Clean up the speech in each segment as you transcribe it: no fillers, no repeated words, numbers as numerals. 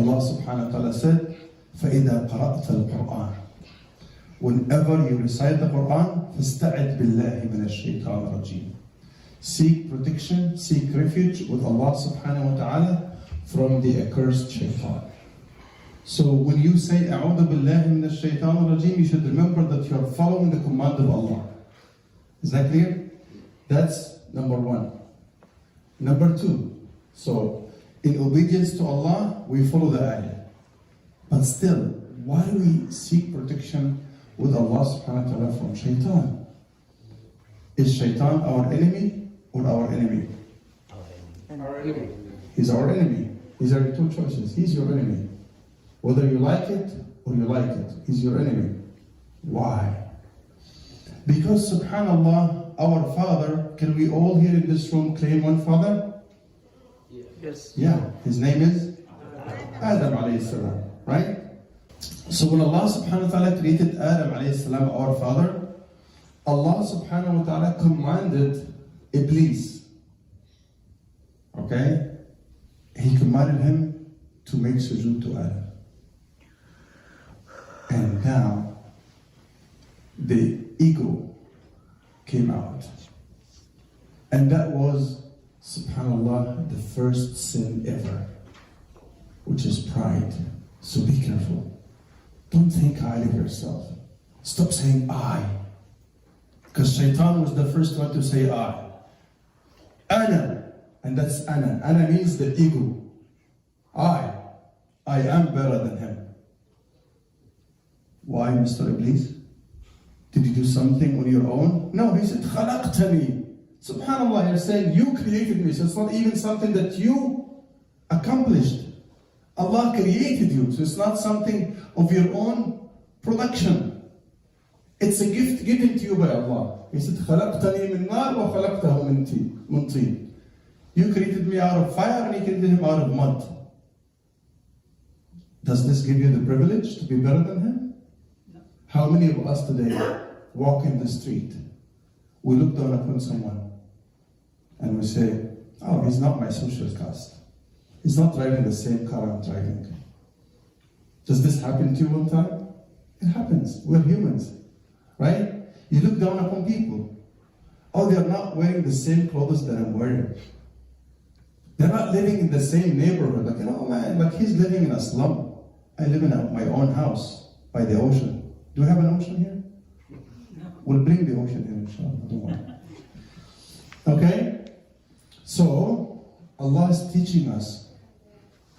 Allah subhanahu wa ta'ala said, فَإِذَا قَرَأْتَ الْقُرْآنَ. Whenever you recite the Quran, فَاسْتَعِذْ بِاللَّهِ مِنَ الشَّيْطَانِ الرَّجِيمِ. Seek protection, seek refuge with Allah subhanahu wa ta'ala from the accursed shaitan. So when you say أعوذ بالله من الشيطان الرجيم, you should remember that you are following the command of Allah. Is that clear? That's number one. Number two, so in obedience to Allah, we follow the ayah. But still, why do we seek protection with Allah subhanahu wa ta'ala from shaitan? Is shaitan our enemy or our enemy? Our enemy. He's our enemy. These are the two choices. He's your enemy. Whether you like it or you like it, he's your enemy. Why? Because subhanallah, our father, can we all here in this room claim one father? Yes. Yeah, his name is Adam alayhi salam, right? So when Allah subhanahu wa ta'ala created Adam alayhi salam, our father, Allah subhanahu wa ta'ala commanded Iblis, okay? He commanded him to make sujood to Adam. And now, the ego came out. And that was, subhanAllah, the first sin ever, which is pride. So be careful. Don't think highly of yourself. Stop saying I. Because shaitan was the first one to say I. Ana. And that's ana. Ana means the ego. I am better than him. Why, Mr. Iblis? Did you do something on your own? No, he said, خَلَقْتَنِي. SubhanAllah, you're saying you created me. So it's not even something that you accomplished. Allah created you. So it's not something of your own production. It's a gift given to you by Allah. He said, خَلَقْتَنِي مِنْ نَارٍ وَخَلَقْتَهُ مِنْ طِينٍ. You created me out of fire and you created him out of mud. Does this give you the privilege to be better than him? How many of us today walk in the street, we look down upon someone and we say, oh, he's not my social caste. He's not driving the same car I'm driving. Does this happen to you one time? It happens. We're humans, right? You look down upon people. Oh, they're not wearing the same clothes that I'm wearing. They're not living in the same neighborhood. Like, man, like he's living in a slum. I live in my own house by the ocean. Do we have an ocean here? No. We'll bring the ocean here, inshallah. Don't worry. Okay? So, Allah is teaching us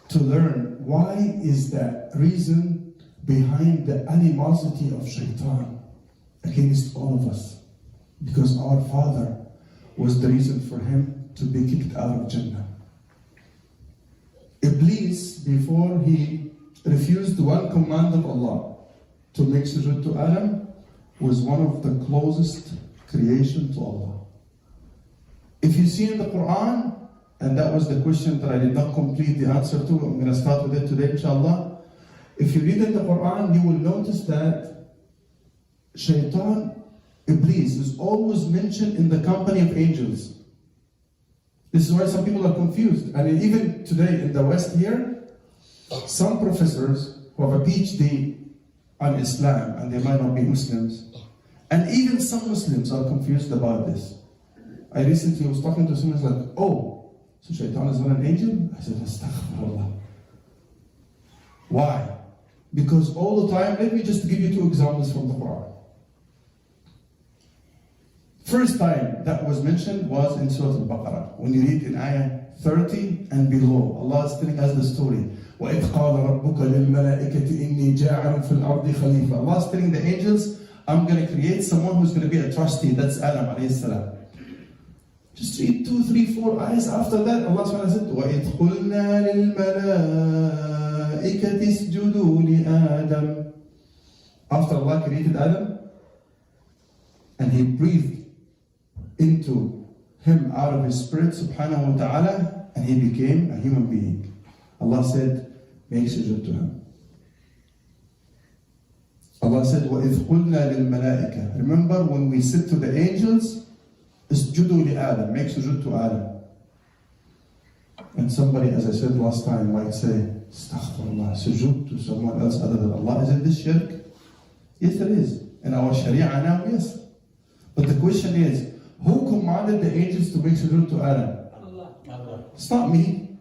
to learn why is that reason behind the animosity of shaitan against all of us. Because our father was the reason for him to be kicked out of Jannah. Iblis, before he refused one command of Allah, to make sujood to Adam, was one of the closest creation to Allah. If you see in the Quran, and that was the question that I did not complete the answer to, I'm going to start with it today, inshallah. If you read in the Quran, you will notice that Shaitan, Iblis, is always mentioned in the company of angels. This is why some people are confused. And even today in the West here, some professors who have a Ph.D. on Islam, and they might not be Muslims, and even some Muslims are confused about this. I recently was talking to someone who's like, oh, so Shaitan is not an angel? I said, astaghfirullah. Why? Because all the time, let me just give you two examples from the Quran. First time that was mentioned was in Surah Al-Baqarah. When you read in ayah 30 and below, Allah is telling us the story. وَإِذْ قَالَ رَبُّكَ لِلْمَلَائِكَةِ إِنِّي جَاعِلٌ فِي الْأَرْضِ خَلِيفَةً. Allah is telling the angels, I'm going to create someone who's going to be a trustee. That's Adam alayhi salam. Just read 2, 3, 4 ayahs after that. Allah said, وَإِذْ قُلْنَا لِلْمَلَائِكَةِ اسْجُدُوا لِآدَمَ. After Allah created Adam, and He breathed into him out of His Spirit, subhanahu wa ta'ala, and he became a human being. Allah said, make sujood to him. Allah said, وَإِذْ قُلْنَا لِلْمَلَائِكَةِ. Remember when we said to the angels, اسْجُدُوا لِآدَمَ, make sujood to Adam. And somebody, as I said last time, might say, astaghfirullah, sujood to someone else other than Allah? Is it this shirk? Yes, it is. In our Sharia now, yes. But the question is, who commanded the angels to make sujood to Adam? Allah. It's not me.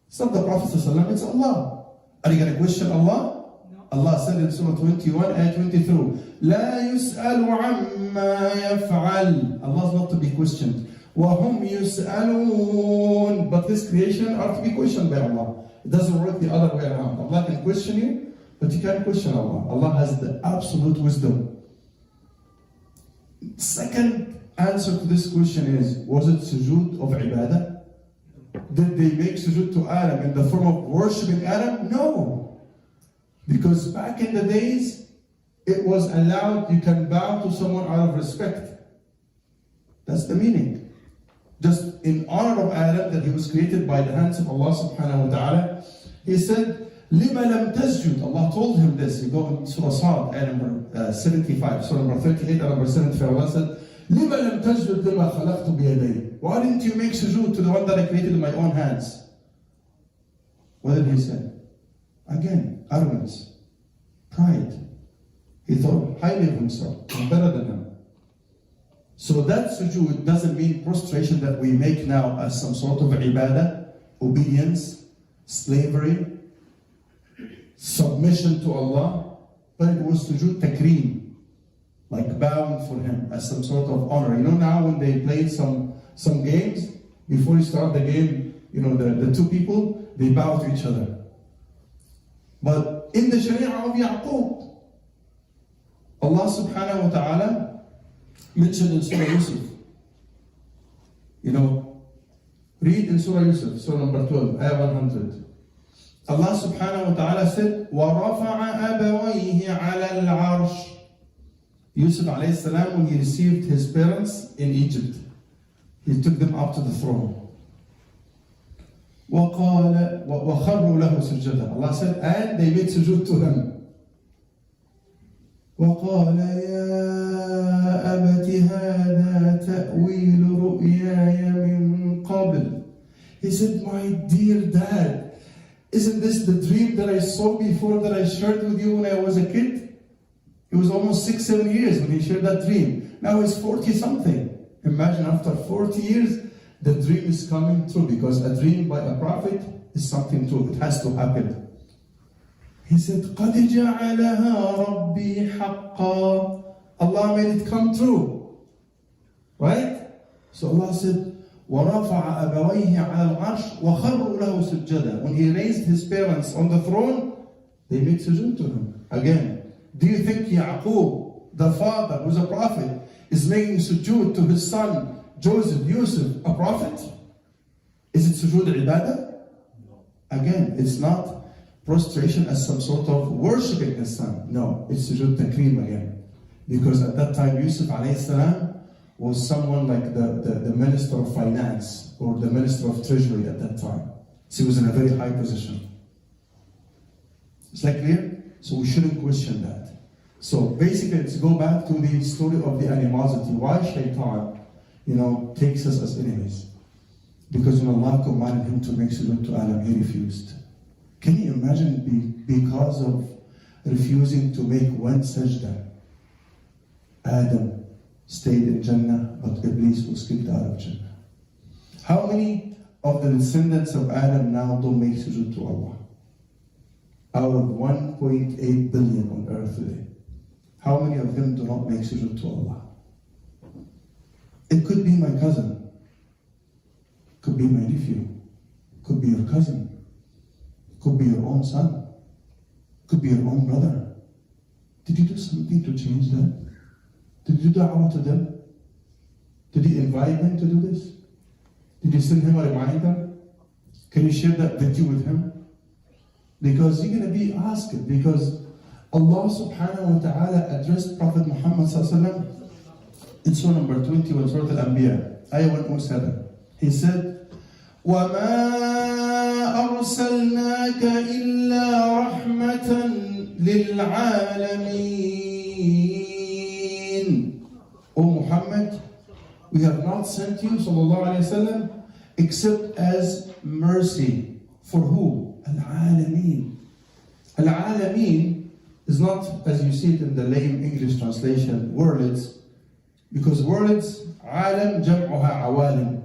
It's not the Prophet ﷺ, it's Allah. Are you going to question Allah? No. Allah said in Surah 21, ayah 23, لا يسأل عما يفعل. Allah is not to be questioned. وهم يسألون. But this creation are to be questioned by Allah. It doesn't work the other way around. Allah can question you, but you can't question Allah. Allah has the absolute wisdom. Second answer to this question is, was it sujood of ibadah? Did they make sujood to Adam in the form of worshipping Adam? No. Because back in the days, it was allowed, you can bow to someone out of respect. That's the meaning. Just in honor of Adam, that he was created by the hands of Allah subhanahu wa ta'ala, he said, لِمَا لَمْ تَسْجُدْ. Allah told him this. You go in Surah Sad, ayah number 75, Surah number 38, ayah number 75. Allah said, لِمَا لَمْ تَسْجُدْ لِمَا خَلَقْتُ بِيَدَيْ. Why didn't you make sujood to the one that I created with my own hands? What did he say? Again, arrogance, pride. He thought highly of himself, I'm better than him. So that sujood doesn't mean prostration that we make now as some sort of ibadah, obedience, slavery, submission to Allah, but it was sujood takreem, like bowing for him as some sort of honor. You know, now when they play some games, before you start the game, you know, the two people, they bow to each other. But in the Sharia of Yaqub, Allah subhanahu wa ta'ala mentioned in Surah Yusuf, you know, read in Surah Yusuf, Surah number 12, ayah 100. Allah subhanahu wa ta'ala said, وَرَفَعَ أَبَوَيْهِ عَلَى الْعَرْشِ. Yusuf alayhi salam, when he received his parents in Egypt, he took them up to the throne. وَقَالَ وَخَرُّوا لَهُ سُجَّدًا. Allah said, and they made sujood to him. وقال يا أبت هذا تأويل رؤياي من قبل. He said, my dear dad, isn't this the dream that I saw before that I shared with you when I was a kid? It was almost 6-7 years when he shared that dream. Now he's 40 something. Imagine after 40 years, the dream is coming true, because a dream by a prophet is something true. It has to happen. He said, قَدْ جَعَلَهَا رَبِّي حَقًّا. Allah made it come true. Right? So Allah said, وَرَفَعَ أَبَوَيْهِ عَلَى الْعَرْشِ وَخَرُّوا لَهُ سُجَّدًا. When he raised his parents on the throne, they made sujood to him. Again, do you think Yaqub, the father who's a prophet, is making sujood to his son, Joseph, Yusuf, a prophet? Is it sujood ibadah? No. Again, it's not prostration as some sort of worshipping his son. No, it's sujood takreem again. Because at that time, Yusuf alayhi salam was someone like the minister of finance or the minister of treasury at that time. So he was in a very high position. Is that clear? So we shouldn't question that. So basically, let's go back to the story of the animosity. Why Saytan, you know, takes us as enemies? Because when Allah commanded him to make sujood to Adam, he refused. Can you imagine because of refusing to make one sajda, Adam stayed in Jannah, but Iblis was kicked out of Jannah? How many of the descendants of Adam now don't make sujood to Allah? Out of 1.8 billion on earth today, how many of them do not make sujood to Allah? It could be my cousin, could be my nephew, could be your cousin, could be your own son, could be your own brother. Did you do something to change that? Did you do da'wah to them? Did you invite them to do this? Did you send him a reminder? Can you share that video with him? Because you're going to be asked, because Allah subhanahu wa ta'ala addressed Prophet Muhammad sallallahu alaihi wasallam in Surah number 21, Surah Al-Anbiya, ayah 107. He said, وَمَا أرسلناك إلا رحمة للعالمين. O Muhammad, we have not sent you sallallahu alayhi wasallam except as mercy. For who? Al-Alameen. Al-Alameen is not, as you see it in the lame English translation, worlds, because worlds, alam jam'uha awalim.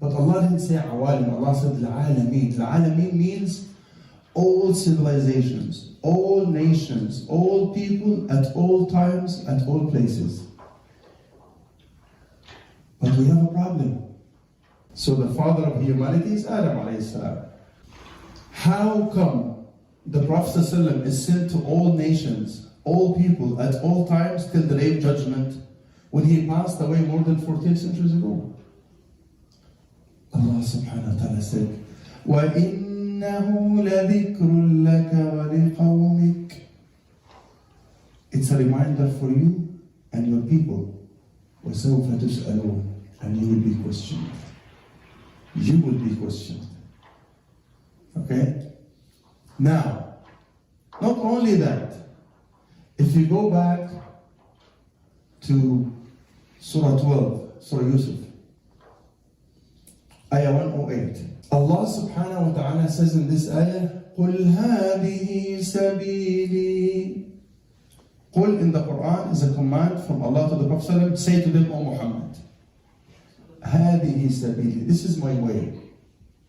But Allah didn't say awalim, Allah said al-alameen. Al-alameen means all civilizations, all nations, all people, at all times, at all places. But we have a problem. So the father of humanity is Adam alayhi salam. How come the Prophet ﷺ is sent to all nations, all people, at all times till the day of judgment, when he passed away more than 14 centuries ago? Allah subhanahu wa ta'ala said, وَإِنَّهُ لَذِكْرٌ لَكَ وَلِقَوْمِكَ. It's a reminder for you and your people. وَسَوْفَ تُسْأَلُونَ. And you will be questioned. You will be questioned. Okay? Now, not only that, if you go back to Surah 12, Surah Yusuf, Ayah 108, Allah subhanahu wa ta'ala says in this ayah, قُلْ هَذِهِ سَبِيلِي. Qul in the Quran is a command from Allah to the Prophet, say to them, O Muhammad, هَذِهِ سَبِيلِي. This is my way.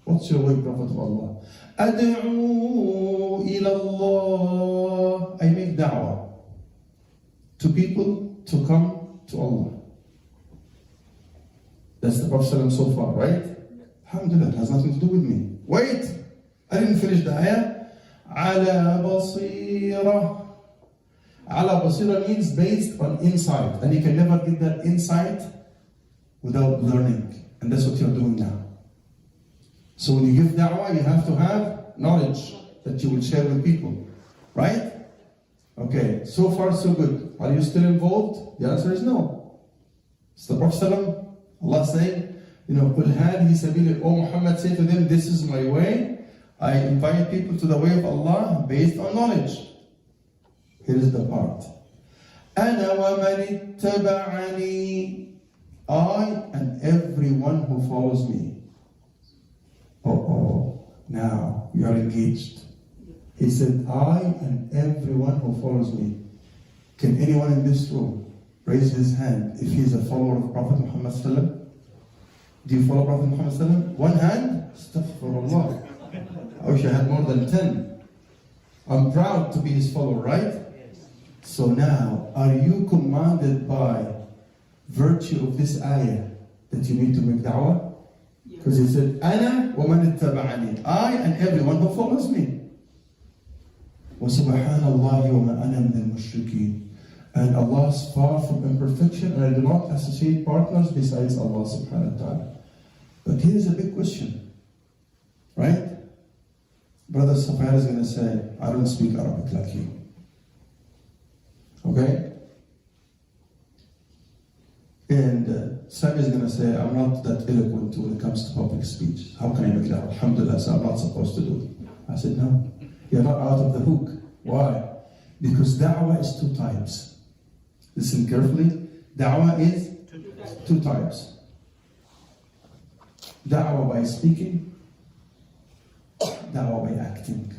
What's your way, Prophet of Allah? أَدْعُو إِلَى اللَّهِ. I make da'wah to people to come to Allah. That's the Prophet so far, right? Alhamdulillah, it has nothing to do with me. Wait! I didn't finish the ayah. عَلَى بَصِيرَةٍ. Ala basira means based on insight, and you can never get that insight without learning, and that's what you're doing now. So when you give da'wah, you have to have knowledge that you will share with people, right? Okay, so far so good. Are you still involved? The answer is no. It's the Prophet Allah saying, قُلْ هَذِهِ سَبِيلِي. O Muhammad, say to them, this is my way. I invite people to the way of Allah based on knowledge. Here is the part. أَنَا وَمَنِ اتَّبَعَنِي. I and everyone who follows me. Now you are engaged. He said, I and everyone who follows me. Can anyone in this room raise his hand if he is a follower of Prophet Muhammad sallallahu alaihi wasallam? Do you follow Prophet Muhammad sallallahu alaihi wasallam? One hand? Astaghfirullah. I wish I had more than 10. I'm proud to be his follower, right? So now, are you commanded by virtue of this ayah that you need to make da'wah? Because he said, أَنَا وَمَنِ اتَّبَعَنِي. I and everyone who follows me. وَسُبْحَانَ اللَّهِ وَمَا أَنَا مِنَ الْمُشْرِكِينَ. And Allah is far from imperfection, and I do not associate partners besides Allah subhanahu wa ta'ala. But here is a big question, right? Brother Safar is going to say, I don't speak Arabic like you. Okay? And Sam is going to say, I'm not that eloquent when it comes to public speech. How can I make that? Alhamdulillah, so I'm not supposed to do it. I said, no, you're not out of the hook. Why? Because da'wah is 2 types. Listen carefully. Da'wah is 2 types. Da'wah by speaking, da'wah by acting.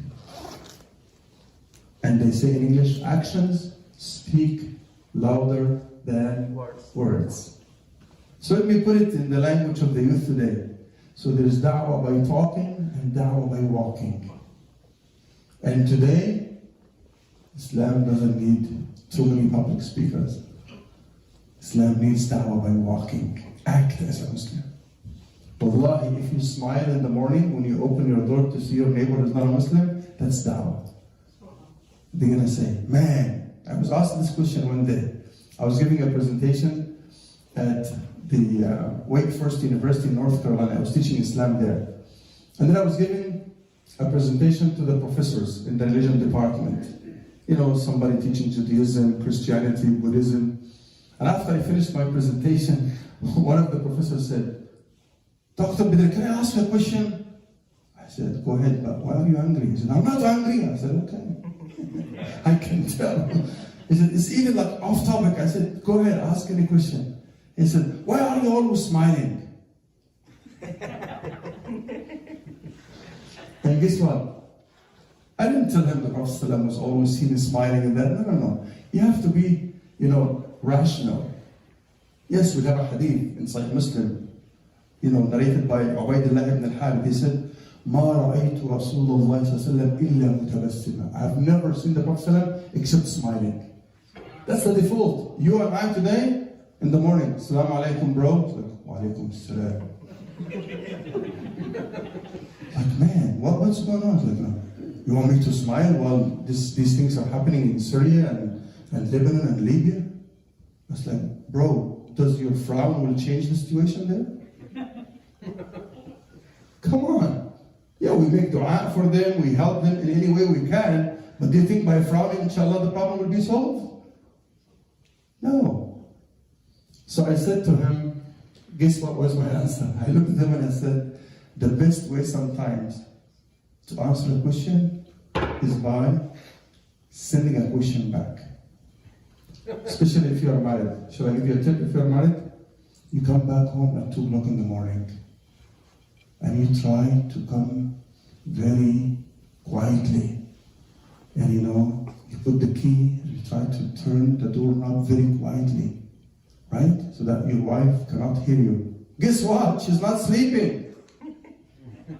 And they say in English, actions speak louder than words. So let me put it in the language of the youth today. So there's da'wah by talking and da'wah by walking. And today, Islam doesn't need too many public speakers. Islam needs da'wah by walking. Act as a Muslim. Wallahi, if you smile in the morning when you open your door to see your neighbor who's not a Muslim, that's da'wah. They're going to say, man, I was asked this question one day. I was giving a presentation at the Wake Forest University in North Carolina. I was teaching Islam there. And then I was giving a presentation to the professors in the religion department. You know, somebody teaching Judaism, Christianity, Buddhism. And after I finished my presentation, one of the professors said, Dr.Bedeir, can I ask you a question? I said, go ahead, but why are you angry? He said, I'm not angry. I said, okay. I can tell. He said, it's even like off topic. I said, go ahead, ask any question. He said, why are you always smiling? And guess what? I didn't tell him the Prophet ﷺ was always seen smiling and that. No. You have to be, rational. Yes, we have a hadith in Sahih Muslim, narrated by Ubaydullah ibn al-Harith. He said, ما رأيت رسول الله صلى الله عليه وسلم إلا متبسما. I have never seen the Prophet ﷺ except smiling. That's the default. You and I today, in the morning, Assalamu alaikum, bro. It's like, wa alaikum assalam. Like, man, what's going on? It's like, no. You want me to smile while these things are happening in Syria and Lebanon and Libya? It's like, bro, does your frown will change the situation there? Come on. Yeah, we make dua for them, we help them in any way we can, but do you think by frowning, inshallah, the problem will be solved? No. So I said to him, guess what was my answer? I looked at him and I said, the best way sometimes to answer a question is by sending a question back. Especially if you are married. Shall I give you a tip if you are married? You come back home at 2 o'clock in the morning and you try to come very quietly. And you put the key, you try to turn the doorknob very quietly, right? So that your wife cannot hear you. Guess what? She's not sleeping.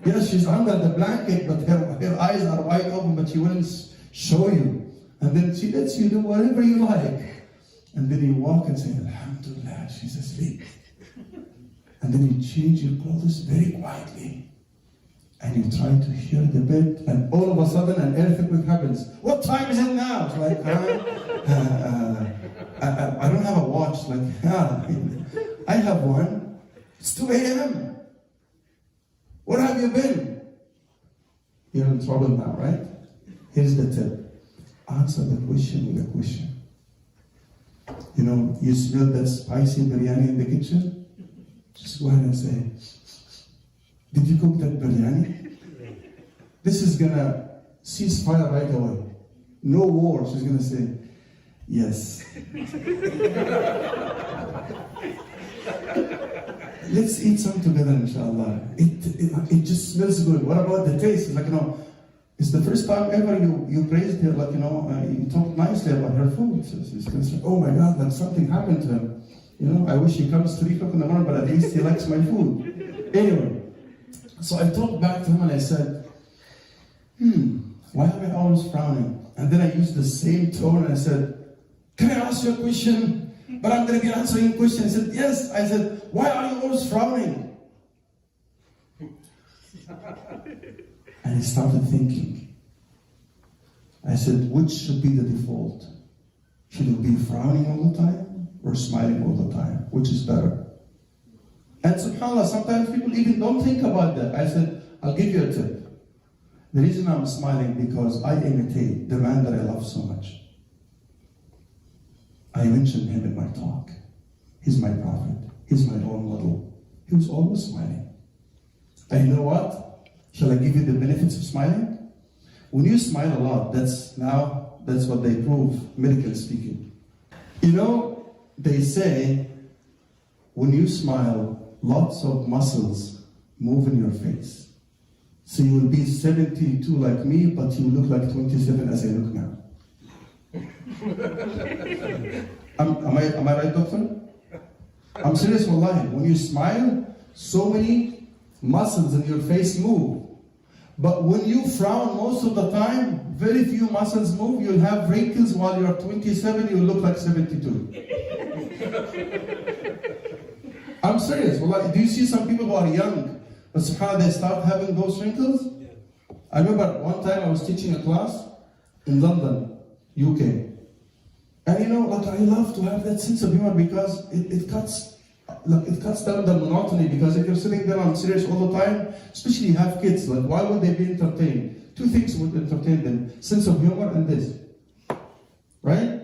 Yes, she's under the blanket, but her eyes are wide open, but she wouldn't show you. And then she lets you do whatever you like. And then you walk and say, Alhamdulillah, she's asleep. And then you change your clothes very quietly. And you try to hear the bed, and all of a sudden an earthquake happens. What time is it now? It's like, I don't have a watch. Like, I have one. It's 2 a.m. Where have you been? You're in trouble now, right? Here's the tip. Answer the question with a question. You smell that spicy biryani in the kitchen? Just go ahead and say, did you cook that biryani? This is gonna cease fire right away. No war. She's gonna say, yes. Let's eat some together, inshallah. It just smells good. What about the taste? It's like, it's the first time ever you praised her, like, you talked nicely about her food. So she's gonna say, oh my God, like something happened to him. I wish he comes 3 o'clock in the morning, but at least he likes my food. Anyway. So I talked back to him and I said, why am I always frowning? And then I used the same tone and I said, can I ask you a question? But I'm going to be answering a question. He said, yes. I said, why are you always frowning? And he started thinking. I said, which should be the default? Should it be frowning all the time or smiling all the time? Which is better? And subhanAllah, sometimes people even don't think about that. I said, I'll give you a tip. The reason I'm smiling because I imitate the man that I love so much. I mentioned him in my talk. He's my prophet. He's my role model. He was always smiling. And you know what? Shall I give you the benefits of smiling? When you smile a lot, that's what they prove, medically speaking. They say, when you smile, lots of muscles move in your face. So you will be 72 like me, but you look like 27 as I look now. Am I right, doctor? I'm serious, wallahi. When you smile, so many muscles in your face move. But when you frown most of the time, very few muscles move. You'll have wrinkles while you're 27, you'll look like 72. I'm serious. Wallahi, do you see some people who are young, but subhanAllah, they start having those wrinkles? I remember one time I was teaching a class in London, UK. And I love to have that sense of humor because it cuts down the monotony. Because if you're sitting there on serious all the time, especially you have kids, like why would they be entertained? 2 things would entertain them: sense of humor and this. Right?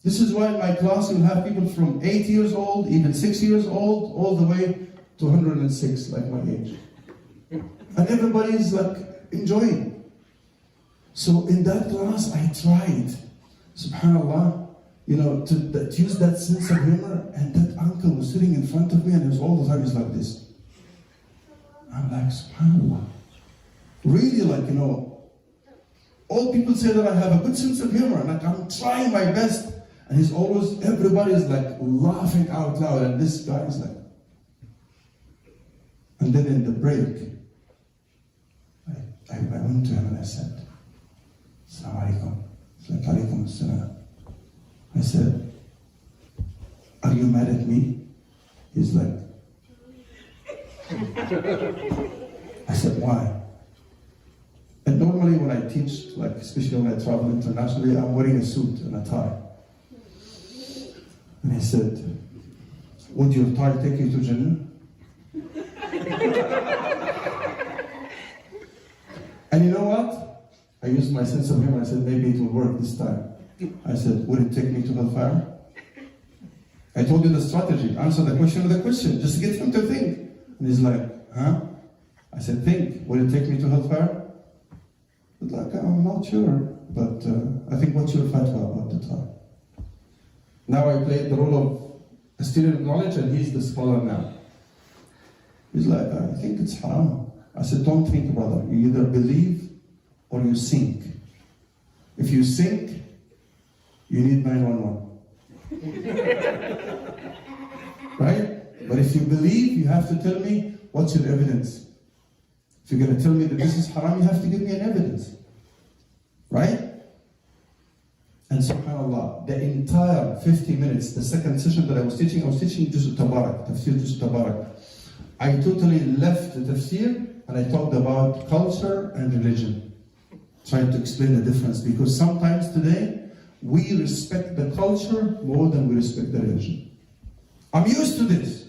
This is why in my class you'll have people from 8 years old, even 6 years old, all the way to 106, like my age. And everybody's like enjoying. So in that class I tried, subhanAllah, to use that sense of humor, and that uncle was sitting in front of me and he was all the time he's like this. I'm like, subhanAllah. Really all people say that I have a good sense of humor, and like I'm trying my best. And he's always, everybody is like laughing out loud, and this guy is like. And then in the break, I went to him and I said, Assalamu alaikum. He's like, alaikum assalam. I said, are you mad at me? He's like, I said, why? And normally when I teach, like especially when I travel internationally, I'm wearing a suit and a tie. And he said, would your tie take you to Jannah? And you know what? I used my sense of humor. I said, maybe it will work this time. I said, would it take me to hellfire? I told you the strategy. Answer the question with a question, just to get him to think. And he's like, huh? I said, think, would it take me to hellfire? But like, I'm not sure, but I think what's your fatwa about the time? Now I played the role of a student of knowledge, and he's the scholar now. He's like, I think it's haram. I said, don't think, brother. You either believe or you sink. If you sink, you need 911. Right? But if you believe, you have to tell me, what's your evidence? If you're going to tell me that this is haram, you have to give me an evidence. Right? And subhanAllah, the entire 50 minutes, the second session that I was teaching Juz Tabarak, Tafsir Juz Tabarak. I totally left the tafsir and I talked about culture and religion. Trying to explain the difference, because sometimes today, we respect the culture more than we respect the religion. I'm used to this.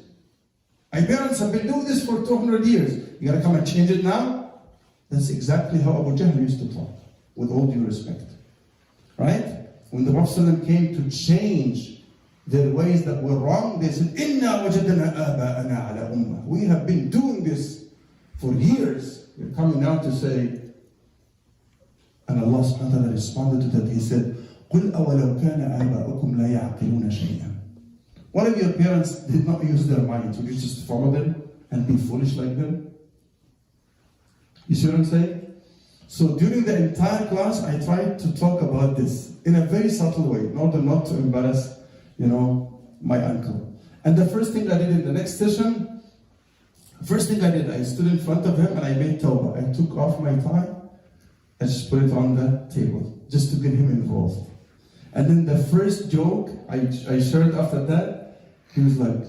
My parents have been doing this for 200 years. You gotta come and change it now? That's exactly how Abu Jahl used to talk, with all due respect. Right? When the Prophet came to change their ways that were wrong, they said, Inna wajadna aba'ana ala ummah. We have been doing this for years. We're coming now to say, and Allah subhanahu wa ta'ala responded to that. He said, قُلْ أَوَلَوْ كَانَ آبَاؤُكُمْ لَا يَعْقِلُونَ شَيْئًا. What if your parents did not use their minds? Would you just follow them and be foolish like them? You see what I'm saying? So during the entire class, I tried to talk about this in a very subtle way, in order not to embarrass, my uncle. And the first thing I did in the next session, I stood in front of him and I made tawbah. I took off my tie, I just put it on the table, just to get him involved. And then the first joke I shared after that, he was like,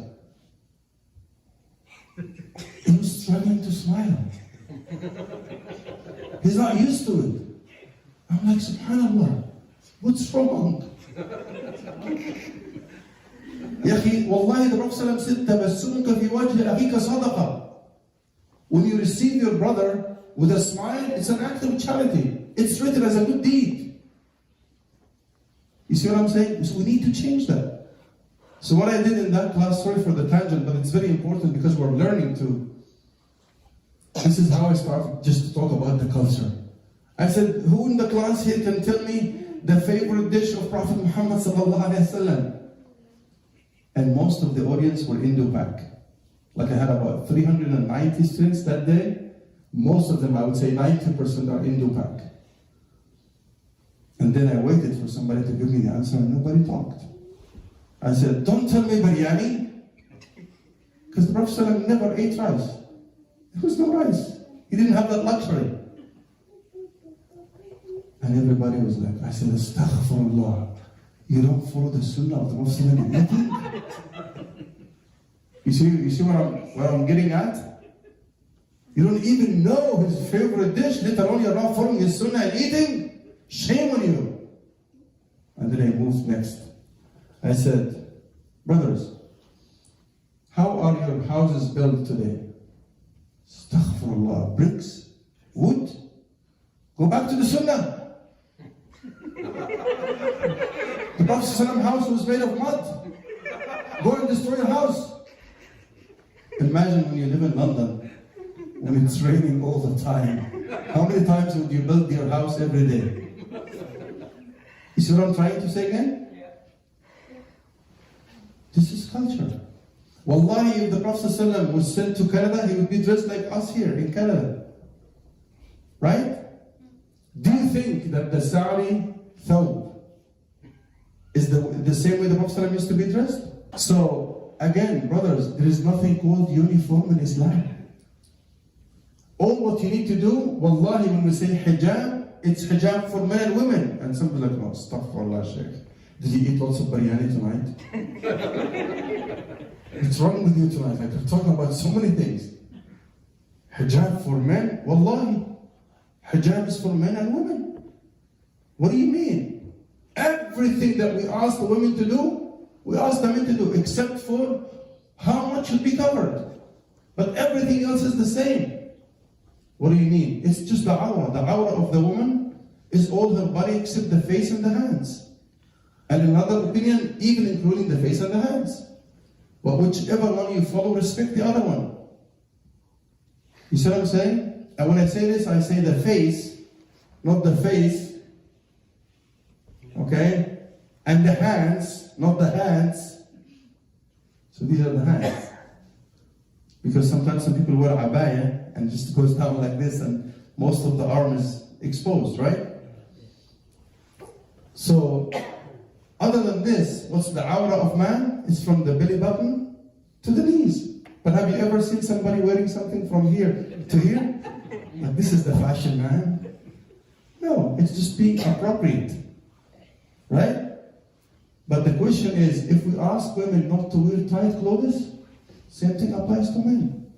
he was struggling to smile. He's not used to it. I'm like, subhanAllah, what's wrong? Ya akhi, wallahi, the Prophet said, tabassumuka fi wajhi akhika sadaqa. When you receive your brother with a smile, it's an act of charity. It's written as a good deed. You see what I'm saying? So we need to change that. So what I did in that class, sorry for the tangent, but it's very important because we're learning to. This is how I started, just to talk about the culture. I said, who in the class here can tell me the favorite dish of Prophet Muhammad sallallahu alaihi wasallam? And most of the audience were Indo-Pak. Like I had about 390 students that day. Most of them, I would say 90% are Indo-Pak. And then I waited for somebody to give me the answer and nobody talked. I said, don't tell me biryani. Because the Prophet ﷺ never ate rice. There was no rice. He didn't have that luxury. And everybody was like, I said, astaghfirullah. You don't follow the sunnah of the Prophet in anything? You see where I'm getting at? You don't even know his favorite dish, let alone you're not following his sunnah and eating? Shame on you. And then I moved next. I said, brothers, how are your houses built today? Astaghfirullah, bricks, wood? Go back to the sunnah. The Prophet's house was made of mud. Go and destroy your house. Imagine when you live in London, when it's raining all the time. How many times would you build your house every day? You see what I'm trying to say again? This is culture. Wallahi, if the Prophet ﷺ was sent to Canada, he would be dressed like us here in Canada. Right? Do you think that the sari thawb is the same way the Prophet used to be dressed? So, again, brothers, there is nothing called uniform in Islam. All what you need to do, wallahi, when we say hijab, it's hijab for men and women. And some people are like, no, astaghfirullah, Shaykh. Did you eat lots of biryani tonight? What's wrong with you tonight? Like, we're talking about so many things. Hijab for men? Wallahi. Hijab is for men and women. What do you mean? Everything that we ask the women to do, we ask the men to do, except for how much should be covered. But everything else is the same. What do you mean? It's just the awrah. The awrah of the woman is all her body except the face and the hands. And another opinion, even including the face and the hands. But whichever one you follow, respect the other one. You see what I'm saying? And when I say this, I say the face, not the face. Okay? And the hands, not the hands. So these are the hands. Because sometimes some people wear abaya and just goes down like this and most of the arm is exposed, right? So, other than this, what's the awrah of man? It's from the belly button to the knees. But have you ever seen somebody wearing something from here to here? Like, this is the fashion, man. No, it's just being appropriate. Right? But the question is, if we ask women not to wear tight clothes, same thing applies to men.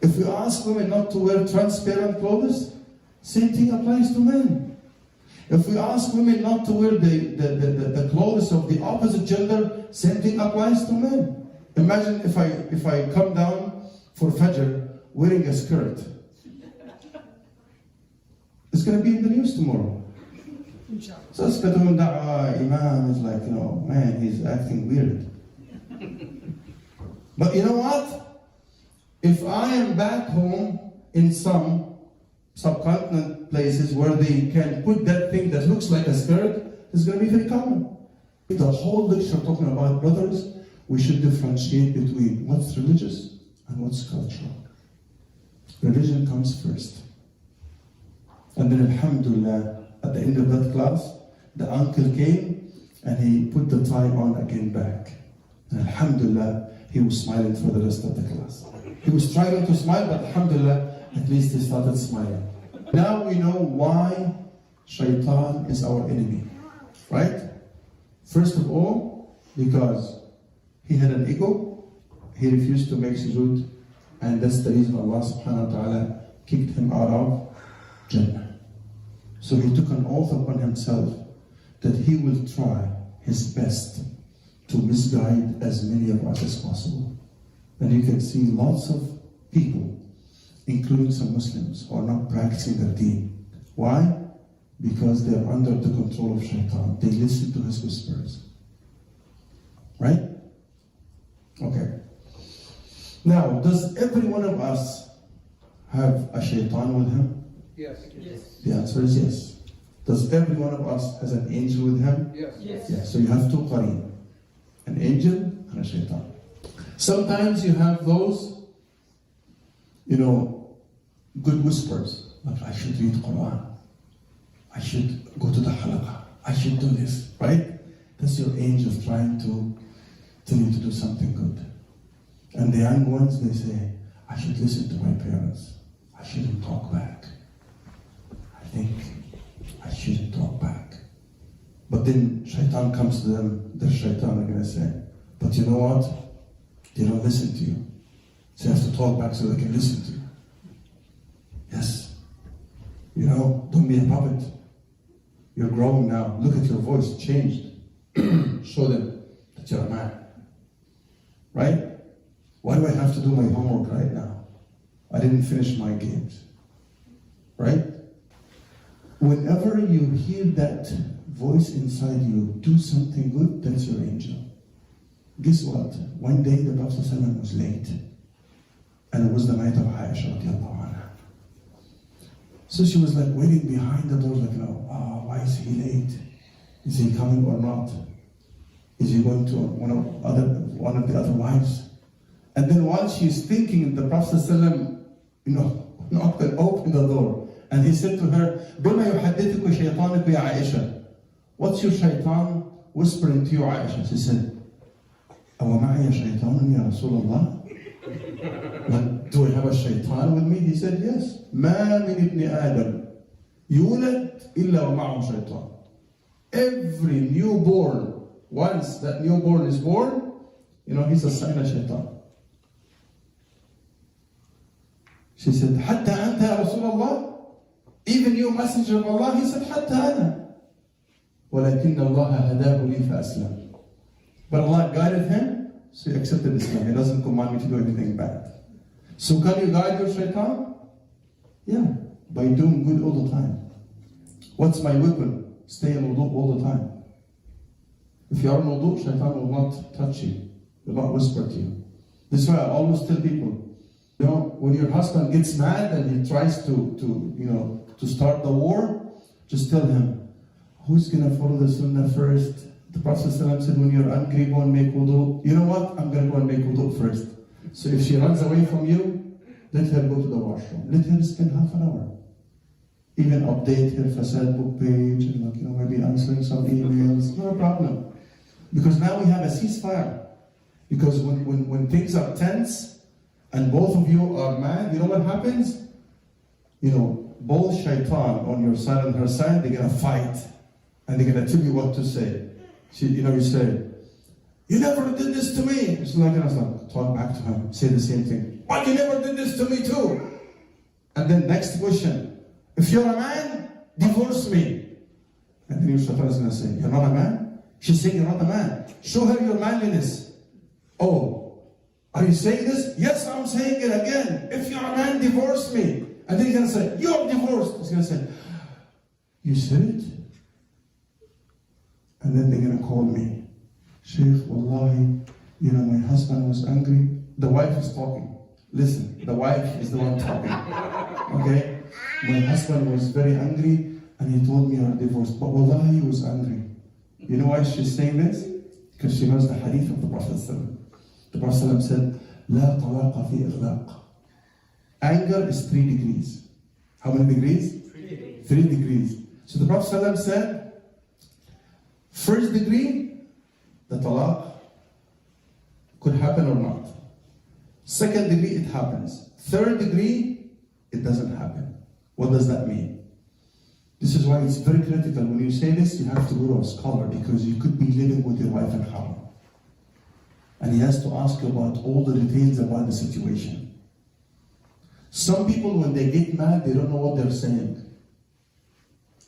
If we ask women not to wear transparent clothes, same thing applies to men. If we ask women not to wear the clothes of the opposite gender, same thing applies to men. Imagine if I come down for Fajr wearing a skirt. It's going to be in the news tomorrow. So Imam is like, man, he's acting weird. But you know what? If I am back home in some subcontinent places where they can put that thing that looks like a skirt, it's going to be very common. The whole lecture talking about brothers, we should differentiate between what's religious and what's cultural. Religion comes first. And then alhamdulillah, at the end of that class, the uncle came and he put the tie on again back. And alhamdulillah, he was smiling for the rest of the class. He was trying to smile, but alhamdulillah, at least he started smiling. Now we know why Shaitan is our enemy, right? First of all, because he had an ego, he refused to make sujood, and that's the reason Allah subhanahu wa ta'ala kicked him out of Jannah. So he took an oath upon himself that he will try his best to misguide as many of us as possible. And you can see lots of people, including some Muslims, who are not practicing their deen. Why? Because they're under the control of Shaitan. They listen to his whispers. Right? Okay. Now, does every one of us have a Shaitan with him? Yes. The answer is yes. Does every one of us has an angel with him? Yes. Yeah, so you have two qareen, an angel and a Shaitan. Sometimes you have those, good whispers. Like, I should read Quran. I should go to the Halaqa. I should do this, right? That's your angel trying to tell you to do something good. And the young ones, they say, I should listen to my parents. I shouldn't talk back. I think I shouldn't talk back. But then Shaitan comes to them, their Shaitan are going to say, but you know what? They don't listen to you. So you have to talk back so they can listen to you. Yes. Don't be a puppet. You're growing now. Look at your voice, changed. Show them that you're a man. Right? Why do I have to do my homework right now? I didn't finish my games. Right? Whenever you hear that voice inside you, do something good, that's your angel. Guess what? One day the Prophet ﷺ was late. And it was the night of Aisha radiallahu anha. So she was like waiting behind the door, like, why is he late? Is he coming or not? Is he going to one of the other wives? And then while she's thinking, the Prophet ﷺ, knocked and opened the door. And he said to her, بما يحدثك شيطانك يا عائشة? What's your shaitan whispering to you, Aisha? She said, أو معي شيطان يا رسول الله? Like, do I have a shaitan with me? He said, yes. ما من ابن آدم يولد إلا ومعه شيطان. Every newborn, once that newborn is born, he's a sign of shaitan. She said, حتى أنت يا رسول الله? Even you, messenger of Allah? He said, حتى أنا. ولكن الله هداه لي فأسلم. But Allah guided him, so he accepted Islam. He doesn't command me to do anything bad. So can you guide your shaitan? Yeah, by doing good all the time. What's my weapon? Stay in wudu all the time. If you are in wudu, shaitan will not touch you, will not whisper to you. This is why I always tell people, when your husband gets mad and he tries to start the war, just tell him, who's going to follow the sunnah first? The Prophet ﷺ said, when you're angry, go and make wudu. You know what? I'm going to go and make wudu first. So if she runs away from you, let her go to the washroom. Let her spend half an hour. Even update her Fasad book page and maybe answering some emails. No problem. Because now we have a ceasefire. Because when things are tense and both of you are mad, you know what happens? Both shaitan on your side and her side, they're going to fight. And they're going to tell you what to say. You say, you never did this to me. It's like, talk back to him. Say the same thing. But you never did this to me too. And then next question. If you're a man, divorce me. And then your shaitan is going to say, you're not a man? She's saying you're not a man. Show her your manliness. Oh, are you saying this? Yes, I'm saying it again. If you're a man, divorce me. And then he's going to say, you're divorced. He's going to say, you said it? And then they're going to call me. Sheikh, wallahi, my husband was angry. The wife is talking. Listen, the wife is the one talking. Okay? My husband was very angry and he told me I'm divorced. But wallahi, he was angry. You know why she's saying this? Because she knows the hadith of the Prophet ﷺ. The Prophet ﷺ said, لا طلاق في إغلاق. Anger is 3 degrees. How many degrees? 3 degrees. So the Prophet ﷺ said, first degree, the talaq could happen or not. Second degree, it happens. Third degree, it doesn't happen. What does that mean? This is why it's very critical. When you say this, you have to go to a scholar because you could be living with your wife in haram. And he has to ask you about all the details about the situation. Some people, when they get mad, they don't know what they're saying.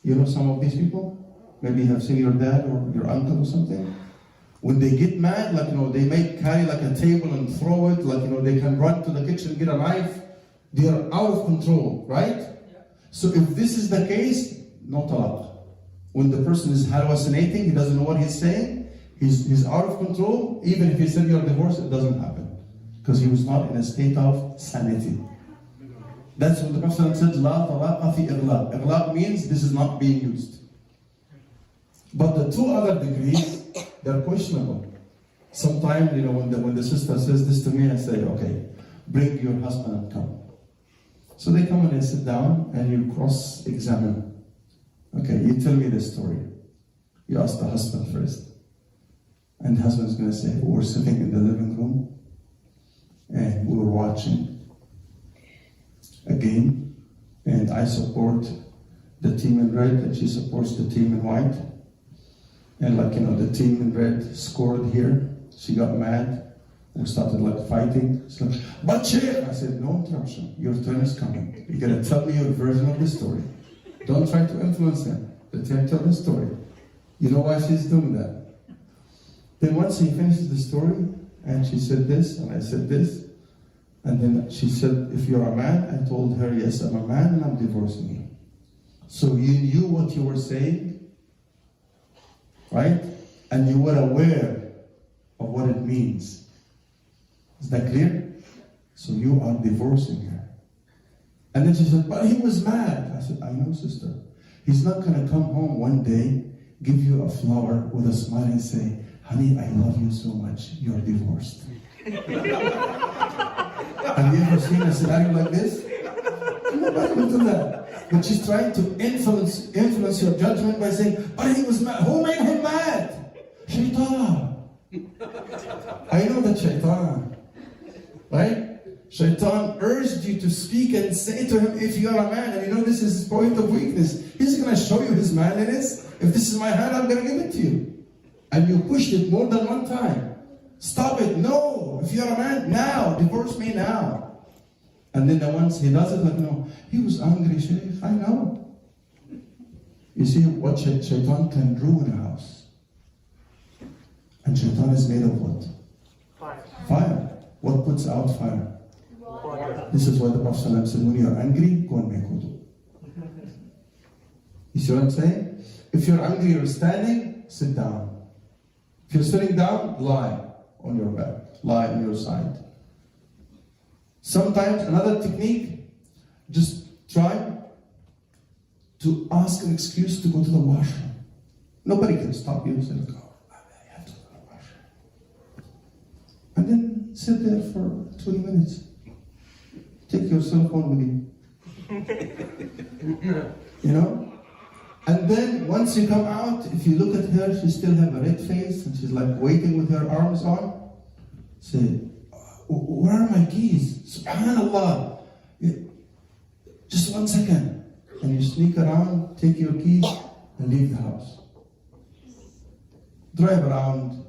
You know some of these people? Maybe you have seen your dad or your uncle or something. When they get mad, they may carry a table and throw it, they can run to the kitchen, get a knife. They are out of control, right? Yeah. So if this is the case, no talaq. When the person is hallucinating, he doesn't know what he's saying, he's out of control, even if he said you're divorced, it doesn't happen. Because he was not in a state of sanity. That's what the Prophet said, La talaqa fi iglaq. Iglaq means this is not being used. But the 2 other degrees, they're questionable. Sometimes, when the sister says this to me, I say, okay, bring your husband and come. So they come and they sit down and you cross-examine. Okay, you tell me the story. You ask the husband first. And the husband is going to say, we were sitting in the living room and we were watching a game and I support the team in red and she supports the team in white. And the team in red scored here. She got mad. We started fighting. She's like, but Sheikh! I said, no interruption. Your turn is coming. You gotta tell me your version of the story. Don't try to influence him. Let him tell the story. You know why she's doing that? Then once he finishes the story, and she said this, and I said this, and then she said, if you're a man, I told her, yes, I'm a man, and I'm divorcing you. So you knew what you were saying, right? And you were aware of what it means. Is that clear? So you are divorcing her. And then she said, but he was mad. I said, I know, sister. He's not going to come home one day, give you a flower with a smile and say, honey, I love you so much, you're divorced. Have you ever seen a scenario like this? Nobody will do that. But she's trying to influence your judgment by saying, but he was mad. Who made him mad? Shaitan. I know that Shaitan. Right? Shaitan urged you to speak and say to him, if you are a man, and you know this is his point of weakness, he's going to show you his manliness. If this is my hand, I'm going to give it to you. And you pushed it more than one time. Stop it. No. If you're a man, now. Divorce me now. And then once he does it, like, no, he was angry, Shaykh. I know. You see what Shaitan can ruin a house. And Shaitan is made of what? Fire. Fire. What puts out fire? Water. This is why the Prophet ﷺ said, when you're angry, go and make wudu. You see what I'm saying? If you're angry, you're standing, sit down. If you're sitting down, lie on your back, lie on your side. Sometimes another technique, just try to ask an excuse to go to the washroom. Nobody can stop you. Say, oh, I have to go to the washroom. And then sit there for 20 minutes. Take your cell phone with you. You know? And then once you come out, if you look at her, she still have a red face and she's like waiting with her arms on. Say, where are my keys? Subhanallah. Just 1 second. And you sneak around, take your keys, and leave the house. Drive around,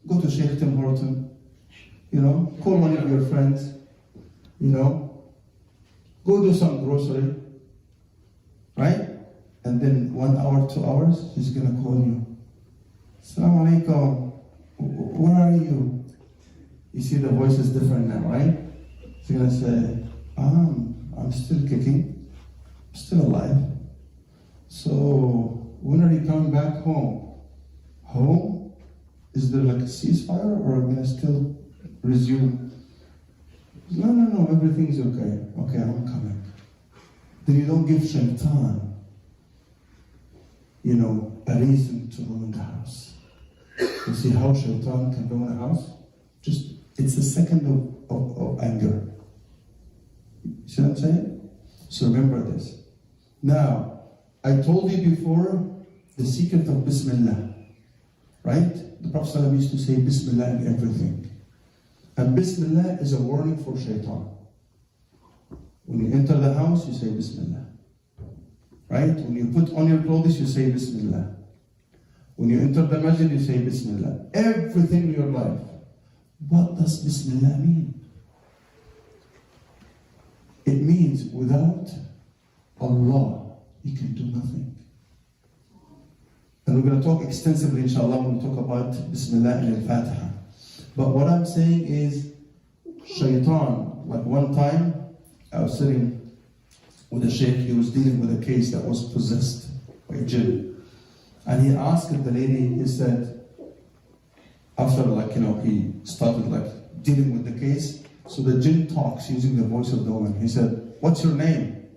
go to Sheikh Tim Horton, you know, call one of your friends, you know, go do some grocery, right? And then 1 hour, 2 hours, he's gonna call you. Assalamu alaikum, where are you? You see the voice is different now, right? He's gonna say, I'm still kicking, I'm still alive. So when are you coming back home? Home? Is there like a ceasefire or am I gonna still resume? No, everything's okay. Okay, I'm coming. Then you don't give Shaitan, you know, a reason to ruin the house. You see how Shaitan can ruin a house? Just, it's a second of anger. You see what I'm saying? So remember this. Now, I told you before the secret of Bismillah, right? The Prophet ﷺ used to say Bismillah in everything. And Bismillah is a warning for Shaitan. When you enter the house, you say Bismillah. Right? When you put on your clothes, you say Bismillah. When you enter the masjid, you say Bismillah. Everything in your life. What does Bismillah mean? It means without Allah, you can do nothing. And we're going to talk extensively, inshallah, when we talk about Bismillah and Al-Fatiha. But what I'm saying is, Shaitan, like one time, I was sitting with a sheikh, he was dealing with a case that was possessed by jinn. And he asked the lady, he said, after he started dealing with the case, so the jinn talks using the voice of the woman. He said, what's your name?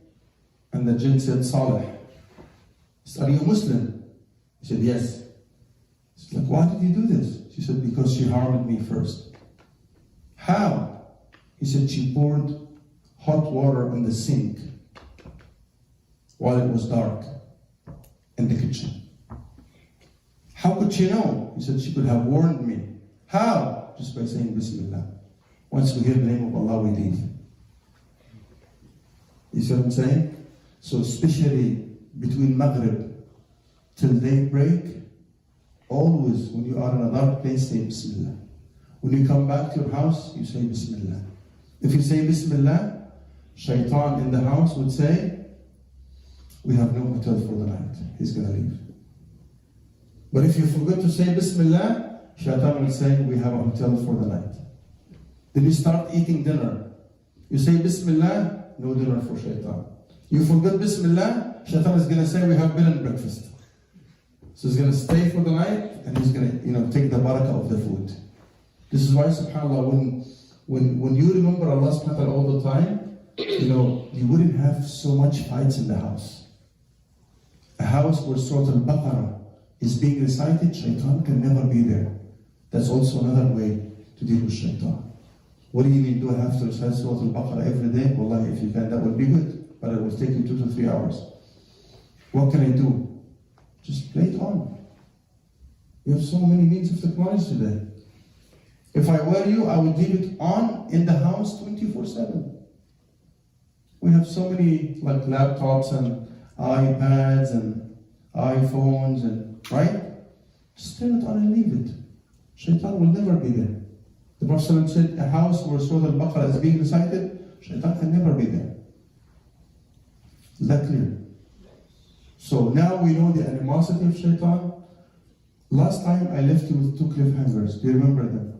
And the jinn said, Saleh. He said, are you Muslim? He said, yes. He's like, why did you do this? She said, because she harmed me first. How? He said, she poured hot water on the sink while it was dark in the kitchen. How could she know? He said, she could have warned me. How? Just by saying Bismillah. Once we hear the name of Allah, we leave. You see what I'm saying? So especially between Maghrib till daybreak, always when you are in a dark place, say Bismillah. When you come back to your house, you say Bismillah. If you say Bismillah, Shaitan in the house would say, we have no hotel for the night. He's going to leave. But if you forget to say Bismillah, Shaitan will say, we have a hotel for the night. Then you start eating dinner. You say Bismillah, no dinner for Shaitan. You forget Bismillah, Shaitan is going to say, we have bed and breakfast. So he's going to stay for the night and he's going to take the barakah of the food. This is why, subhanAllah, when you remember Allah subhanahu wa ta'ala all the time, you wouldn't have so much fights in the house. A house where Surah Al-Baqarah is being recited, Shaitan can never be there. That's also another way to deal with Shaitan. What do you mean? Do I have to recite Surah Al-Baqarah every day? Wallahi, if you can, that would be good. but it will take you 2 to 3 hours. What can I do? Just play it on. You have so many means of technology today. If I were you, I would leave it on in the house 24/7. We have so many like laptops and iPads and iPhones and right? Just turn it on and leave it. Shaitan will never be there. The Prophet said a house where Surah Al-Baqarah is being recited, Shaitan can never be there. Is that clear? So now we know the animosity of Shaitan. Last time I left you with 2 cliffhangers. Do you remember them?